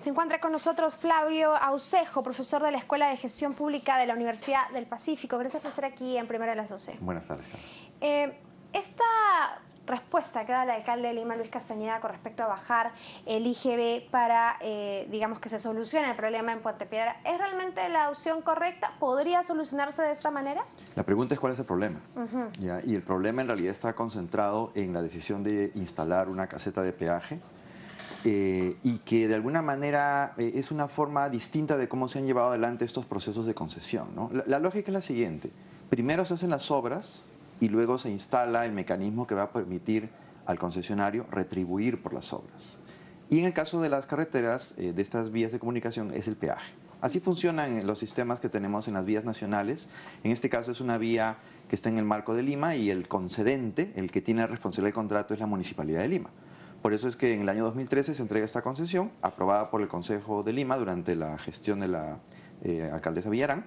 Se encuentra con nosotros Flavio Aucejo, profesor de la Escuela de Gestión Pública de la Universidad del Pacífico. Gracias por estar aquí en Primero a las 12. Buenas tardes. Esta respuesta que da el alcalde de Lima, Luis Castañeda, con respecto a bajar el IGB para, digamos, que se solucione el problema en Puente Piedra, ¿es realmente la opción correcta? ¿Podría solucionarse de esta manera? La pregunta es cuál es el problema. ¿Ya? Y el problema en realidad está concentrado en la decisión de instalar una caseta de peaje y que de alguna manera es una forma distinta de cómo se han llevado adelante estos procesos de concesión, ¿no? La lógica es la siguiente. Primero se hacen las obras y luego se instala el mecanismo que va a permitir al concesionario retribuir por las obras. Y en el caso de las carreteras, de estas vías de comunicación, es el peaje. Así funcionan los sistemas que tenemos en las vías nacionales. En este caso es una vía que está en el marco de Lima y el concedente, el que tiene la responsabilidad del contrato, es la Municipalidad de Lima. Por eso es que en el año 2013 se entrega esta concesión, aprobada por el Consejo de Lima durante la gestión de la alcaldesa Villarán,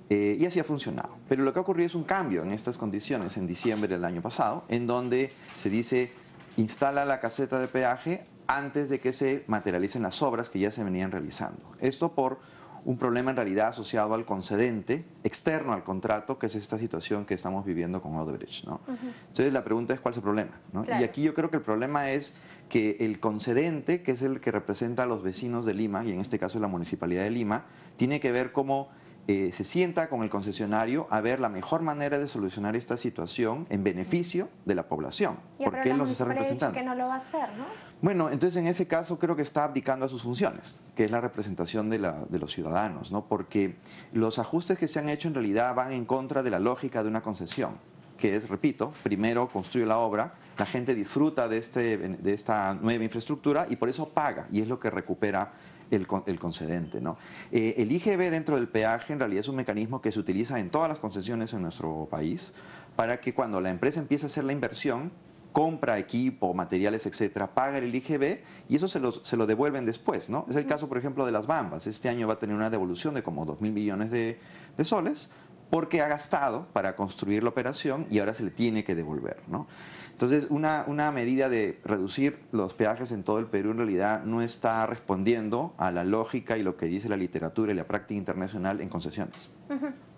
y así ha funcionado. Pero lo que ha ocurrido es un cambio en estas condiciones en diciembre del año pasado, en donde se dice instala la caseta de peaje antes de que se materialicen las obras que ya se venían realizando. Esto por un problema en realidad asociado al concedente externo al contrato, que es esta situación que estamos viviendo con Odebrecht, ¿no? Entonces la pregunta es ¿cuál es el problema, ¿no? Claro. Y aquí yo creo que el problema es que el concedente, que es el que representa a los vecinos de Lima, y en este caso la Municipalidad de Lima, tiene que ver cómo se sienta con el concesionario a ver la mejor manera de solucionar esta situación en beneficio de la población, porque él nos está representando. Que no lo va a hacer, ¿no? Bueno, entonces en ese caso creo que está abdicando a sus funciones, que es la representación de los ciudadanos, ¿no? Porque los ajustes que se han hecho en realidad van en contra de la lógica de una concesión, que es, repito, primero construye la obra, la gente disfruta de esta nueva infraestructura y por eso paga, y es lo que recupera el concedente, ¿no? El IGB dentro del peaje en realidad es un mecanismo que se utiliza en todas las concesiones en nuestro país para que cuando la empresa empieza a hacer la inversión, compra equipo, materiales, etcétera, paga el IGB y eso se lo devuelven después, ¿no? Es el caso, por ejemplo, de las Bambas. Este año va a tener una devolución de como 2.000 millones de soles porque ha gastado para construir la operación y ahora se le tiene que devolver, ¿no? Entonces, una medida de reducir los peajes en todo el Perú en realidad no está respondiendo a la lógica y lo que dice la literatura y la práctica internacional en concesiones.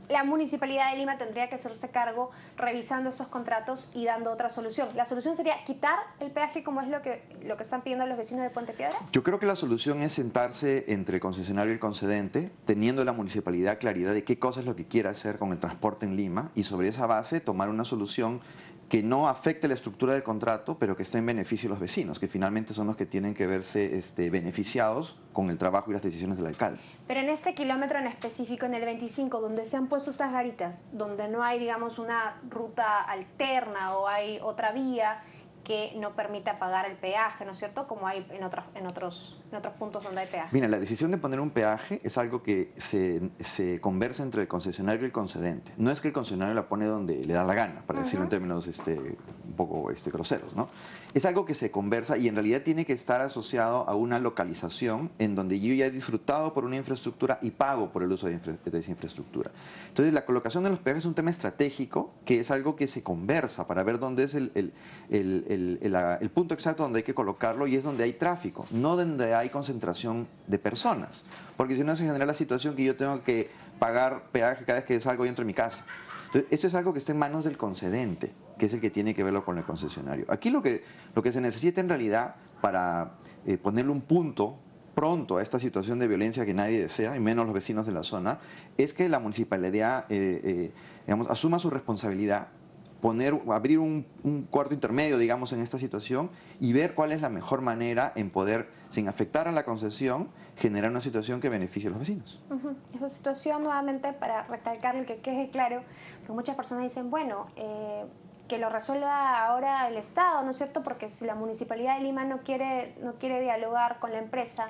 La Municipalidad de Lima tendría que hacerse cargo revisando esos contratos y dando otra solución. ¿La solución sería quitar el peaje como es lo que están pidiendo los vecinos de Puente Piedra? Yo creo que la solución es sentarse entre el concesionario y el concedente, teniendo la municipalidad claridad de qué cosa es lo que quiere hacer con el transporte en Lima y sobre esa base tomar una solución que no afecte la estructura del contrato, pero que esté en beneficio de los vecinos, que finalmente son los que tienen que verse beneficiados con el trabajo y las decisiones del alcalde. Pero en este kilómetro en específico, en el 25, donde se han puesto estas garitas, donde no hay, digamos, una ruta alterna o hay otra vía que no permita pagar el peaje, ¿no es cierto? Como hay en otros puntos donde hay peaje. Mira, la decisión de poner un peaje es algo que se conversa entre el concesionario y el concedente. No es que el concesionario la pone donde le da la gana, para decirlo en términos un poco groseros, ¿no? Es algo que se conversa y en realidad tiene que estar asociado a una localización en donde yo ya he disfrutado por una infraestructura y pago por el uso de esa infraestructura. Entonces, la colocación de los peajes es un tema estratégico que es algo que se conversa para ver dónde es el punto exacto donde hay que colocarlo y es donde hay tráfico, no donde hay concentración de personas, porque si no se genera la situación que yo tengo que pagar peaje cada vez que salgo y entro en mi casa. Entonces, esto es algo que está en manos del concedente, que es el que tiene que verlo con el concesionario. Aquí lo que se necesita en realidad para ponerle un punto pronto a esta situación de violencia que nadie desea, y menos los vecinos de la zona, es que la municipalidad digamos, asuma su responsabilidad, abrir un cuarto intermedio, digamos, en esta situación y ver cuál es la mejor manera en poder, sin afectar a la concesión, generar una situación que beneficie a los vecinos. Esa situación, nuevamente, para recalcarlo y que quede claro, porque muchas personas dicen, bueno, que lo resuelva ahora el Estado, ¿no es cierto? Porque si la Municipalidad de Lima no quiere dialogar con la empresa,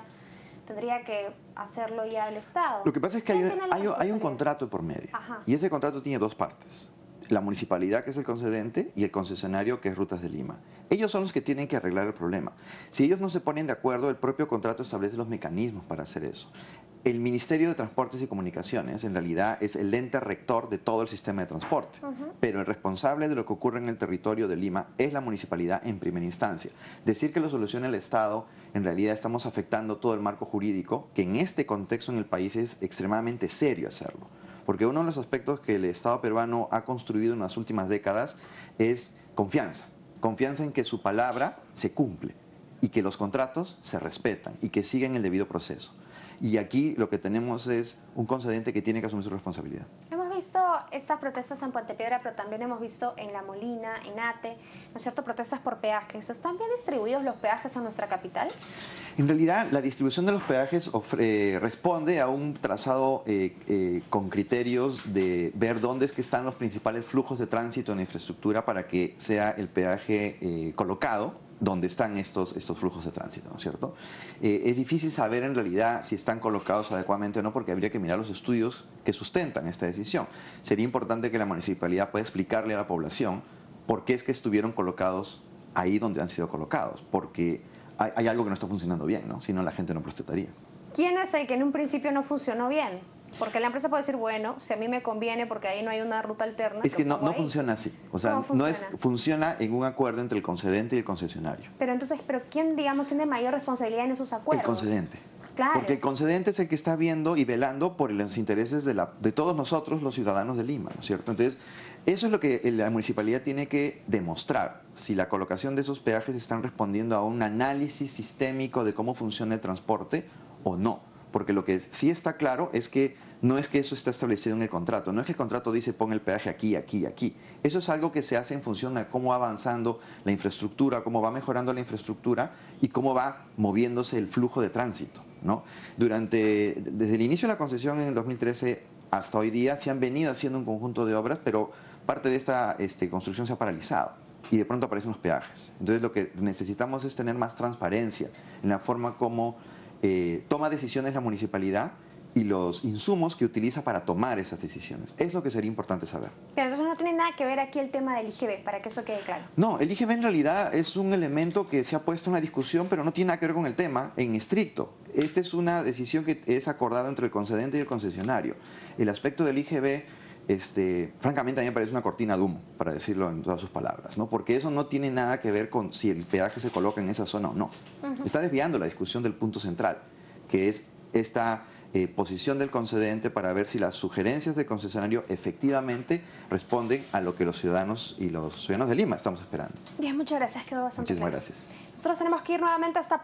tendría que hacerlo ya el Estado. Lo que pasa es que hay un contrato por medio. Y ese contrato tiene dos partes. la municipalidad, que es el concedente, y el concesionario, que es Rutas de Lima. Ellos son los que tienen que arreglar el problema. Si ellos no se ponen de acuerdo, el propio contrato establece los mecanismos para hacer eso. El Ministerio de Transportes y Comunicaciones, en realidad, es el ente rector de todo el sistema de transporte, pero el responsable de lo que ocurre en el territorio de Lima es la municipalidad en primera instancia. Decir que lo soluciona el Estado, en realidad estamos afectando todo el marco jurídico, que en este contexto en el país es extremadamente serio hacerlo. Porque uno de los aspectos que el Estado peruano ha construido en las últimas décadas es confianza. Confianza en que su palabra se cumple y que los contratos se respetan y que siguen el debido proceso. Y aquí lo que tenemos es un concedente que tiene que asumir su responsabilidad. Hemos visto estas protestas en Puente Piedra, pero también hemos visto en La Molina, en Ate, ¿no es cierto?, protestas por peajes. ¿Están bien distribuidos los peajes en nuestra capital? En realidad, la distribución de los peajes responde a un trazado con criterios de ver dónde es que están los principales flujos de tránsito en la infraestructura para que sea el peaje colocado donde están estos flujos de tránsito, ¿no es cierto? Es difícil saber en realidad si están colocados adecuadamente o no, porque habría que mirar los estudios que sustentan esta decisión. Sería importante que la municipalidad pueda explicarle a la población por qué es que estuvieron colocados ahí donde han sido colocados, porque hay algo que no está funcionando bien, ¿no? Si no, la gente no protestaría. ¿Quién es el que en un principio no funcionó bien? Porque la empresa puede decir, bueno, si a mí me conviene porque ahí no hay una ruta alterna. Es que no funciona así. O sea, funciona en un acuerdo entre el concedente y el concesionario. Pero entonces, ¿quién, digamos, tiene mayor responsabilidad en esos acuerdos? El concedente. Claro. Porque el concedente es el que está viendo y velando por los intereses de todos nosotros, los ciudadanos de Lima, ¿no es cierto? Entonces, eso es lo que la municipalidad tiene que demostrar, si la colocación de esos peajes están respondiendo a un análisis sistémico de cómo funciona el transporte o no. Porque lo que sí está claro es que no es que eso está establecido en el contrato, no es que el contrato dice pon el peaje aquí, aquí, aquí. Eso es algo que se hace en función de cómo va avanzando la infraestructura, cómo va mejorando la infraestructura y cómo va moviéndose el flujo de tránsito, ¿no? Desde el inicio de la concesión en el 2013 hasta hoy día se han venido haciendo un conjunto de obras, pero parte de esta construcción se ha paralizado y de pronto aparecen los peajes. Entonces lo que necesitamos es tener más transparencia en la forma como toma decisiones la municipalidad y los insumos que utiliza para tomar esas decisiones. Es lo que sería importante saber. Pero entonces no tiene nada que ver aquí el tema del IGB, para que eso quede claro. No, el IGB en realidad es un elemento que se ha puesto en la discusión, pero no tiene nada que ver con el tema en estricto. Esta es una decisión que es acordada entre el concedente y el concesionario. El aspecto del IGB, francamente a mí me parece una cortina de humo, para decirlo en todas sus palabras, ¿no? Porque eso no tiene nada que ver con si el peaje se coloca en esa zona o no. Está desviando la discusión del punto central, que es esta posición del concedente para ver si las sugerencias del concesionario efectivamente responden a lo que los ciudadanos y los ciudadanos de Lima estamos esperando. Bien, muchas gracias, quedó bastante Muchísimas claro. gracias. Nosotros tenemos que ir nuevamente hasta